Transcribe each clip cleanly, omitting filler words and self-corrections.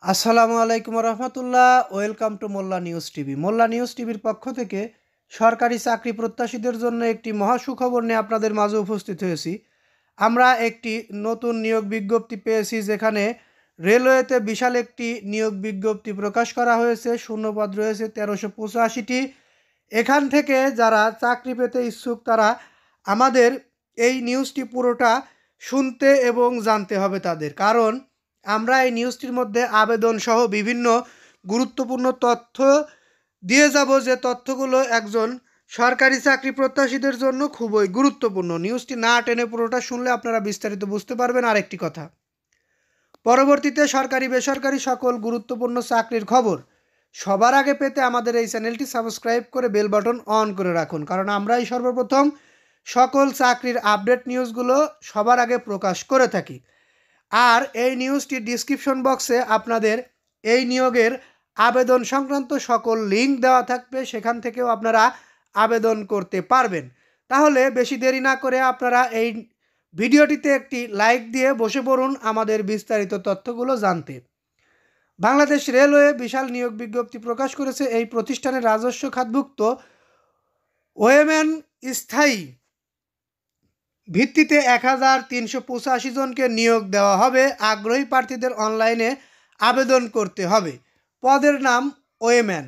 আসসালামু আলাইকুম রহমতুল্লাহ। Welcome to Molla news TV. Molla news টিভির পক্ষ থেকে সরকারি চাকরি প্রত্যাশীদের জন্য একটি মহা সুখবর নিয়ে আপনাদের মাঝে উপস্থিত হয়েছি। আমরা একটি নতুন নিয়োগ বিজ্ঞপ্তি পেয়েছি, যেখানে রেলওয়েতে বিশাল একটি নিয়োগ বিজ্ঞপ্তি প্রকাশ করা হয়েছে। শূন্যপদ রয়েছে 1385টি। এখান থেকে যারা চাকরি পেতে ইচ্ছুক তারা আমাদের এই নিউজটি পুরোটা শুনতে এবং জানতে হবে তাদের, কারণ আমরা এই নিউজটির মধ্যে আবেদন সহ বিভিন্ন গুরুত্বপূর্ণ তথ্য দিয়ে যাব, যে তথ্যগুলো একজন সরকারি চাকরি প্রত্যাশীদের জন্য খুবই গুরুত্বপূর্ণ। নিউজটি না টেনে পুরোটা শুনলে আপনারা বিস্তারিত বুঝতে পারবেন। আরেকটি কথা, পরবর্তীতে সরকারি বেসরকারি সকল গুরুত্বপূর্ণ চাকরির খবর সবার আগে পেতে আমাদের এই চ্যানেলটি সাবস্ক্রাইব করে বেল বাটন অন করে রাখুন, কারণ আমরাই সর্বপ্রথম সকল চাকরির আপডেট নিউজগুলো সবার আগে প্রকাশ করে থাকি। আর এই নিউজটির ডিসক্রিপশন বক্সে আপনাদের এই নিয়োগের আবেদন সংক্রান্ত সকল লিঙ্ক দেওয়া থাকবে, সেখান থেকেও আপনারা আবেদন করতে পারবেন। তাহলে বেশি দেরি না করে আপনারা এই ভিডিওটিতে একটি লাইক দিয়ে বসে পড়ুন আমাদের বিস্তারিত তথ্যগুলো জানতে। বাংলাদেশ রেলওয়ে বিশাল নিয়োগ বিজ্ঞপ্তি প্রকাশ করেছে। এই প্রতিষ্ঠানের রাজস্ব খাতভুক্ত ওয়েমেন স্থায়ী ভিত্তিতে 1385 জনকে নিয়োগ দেওয়া হবে। আগ্রহী প্রার্থীদের অনলাইনে আবেদন করতে হবে। পদের নাম ওয়েম্যান।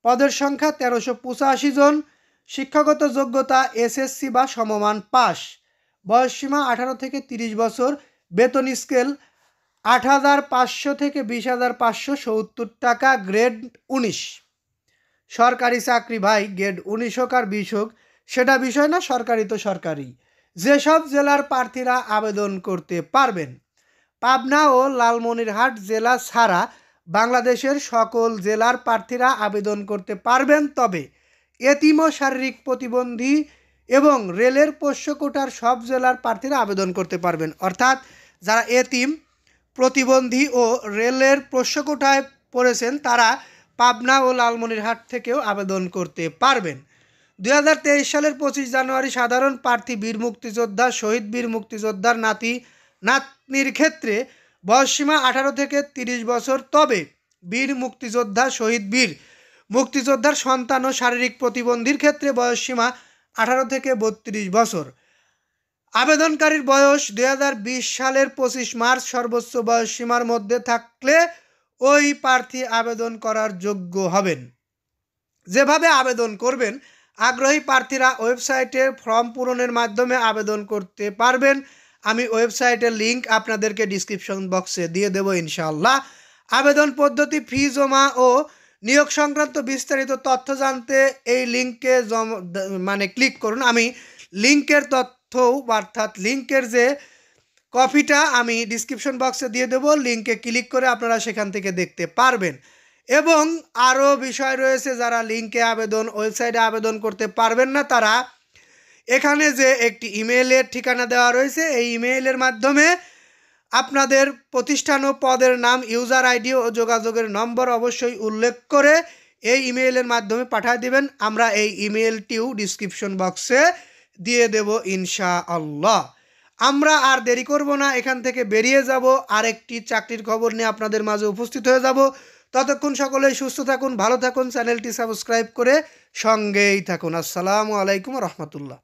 পদের সংখ্যা 1385 জন। শিক্ষাগত যোগ্যতা এসএসসি বা সমমান পাস। বয়সসীমা 18 থেকে 30 বছর। বেতন স্কেল 8,500 থেকে 20,570 টাকা। গ্রেড 19। সরকারি চাকরি ভাই, গ্রেড 19 হোক আর 20 হোক সেটা বিষয় না, সরকারি তো সরকারি। যেসব জেলার প্রার্থীরা আবেদন করতে পারবেন: পাবনা ও লালমনিরহাট জেলা ছাড়া বাংলাদেশের সকল জেলার প্রার্থীরা আবেদন করতে পারবেন, তবে এতিম ও শারীরিক প্রতিবন্ধী এবং রেলের পোষ্য কোটার সব জেলার প্রার্থীরা আবেদন করতে পারবেন। অর্থাৎ যারা এতিম, প্রতিবন্ধী ও রেলের পোষ্য কোটায় পড়েছেন তারা পাবনা ও লালমনিরহাট থেকেও আবেদন করতে পারবেন। 2023 সালের 25 জানুয়ারি সাধারণ প্রার্থী বীর মুক্তিযোদ্ধা, শহীদ বীর মুক্তিযোদ্ধার নাতি নাতনির ক্ষেত্রে বয়সসীমা 18 থেকে 30 বছর, তবে বীর মুক্তিযোদ্ধা, শহীদ বীর মুক্তিযোদ্ধার সন্তান ও শারীরিক প্রতিবন্ধীর ক্ষেত্রে বয়সসীমা 18 থেকে 32 বছর। আবেদনকারীর বয়স 2020 সালের 25 মার্চ সর্বোচ্চ বয়সসীমার মধ্যে থাকলে ওই প্রার্থী আবেদন করার যোগ্য হবেন। যেভাবে আবেদন করবেন: আগ্রহী প্রার্থীরা ওয়েবসাইটে ফর্ম পূরণের মাধ্যমে আবেদন করতে পারবেন। আমি ওয়েবসাইটের লিঙ্ক আপনাদেরকে ডিসক্রিপশন বক্সে দিয়ে দেবো ইনশাআল্লাহ। আবেদন পদ্ধতি, ফি জমা ও নিয়োগ সংক্রান্ত বিস্তারিত তথ্য জানতে এই লিঙ্কে ক্লিক করুন। আমি লিঙ্কের তথ্য অর্থাৎ লিঙ্কের যে কপিটা আমি ডিসক্রিপশন বক্সে দিয়ে দেবো, লিঙ্কে ক্লিক করে আপনারা সেখান থেকে দেখতে পারবেন। এবং আরও বিষয় রয়েছে, যারা লিঙ্কে ওয়েবসাইটে আবেদন করতে পারবেন না তারা এখানে যে একটি ইমেইলের ঠিকানা দেওয়া রয়েছে, এই ইমেইলের মাধ্যমে আপনাদের প্রতিষ্ঠান ও পদের নাম, ইউজার আইডি ও যোগাযোগের নম্বর অবশ্যই উল্লেখ করে এই ইমেইলের মাধ্যমে পাঠিয়ে দিবেন। আমরা এই ইমেইলটিও ডিসক্রিপশন বক্সে দিয়ে দেব ইনশাআল্লাহ। আমরা আর দেরি করব না, এখান থেকে বেরিয়ে যাব, আরেকটি চাকরির খবর নিয়ে আপনাদের মাঝে উপস্থিত হয়ে যাব। ততক্ষণ সকলেই সুস্থ থাকুন, ভালো থাকুন, চ্যানেলটি সাবস্ক্রাইব করে সঙ্গেই থাকুন। আসসালামু আলাইকুম রহমতুল্লাহ।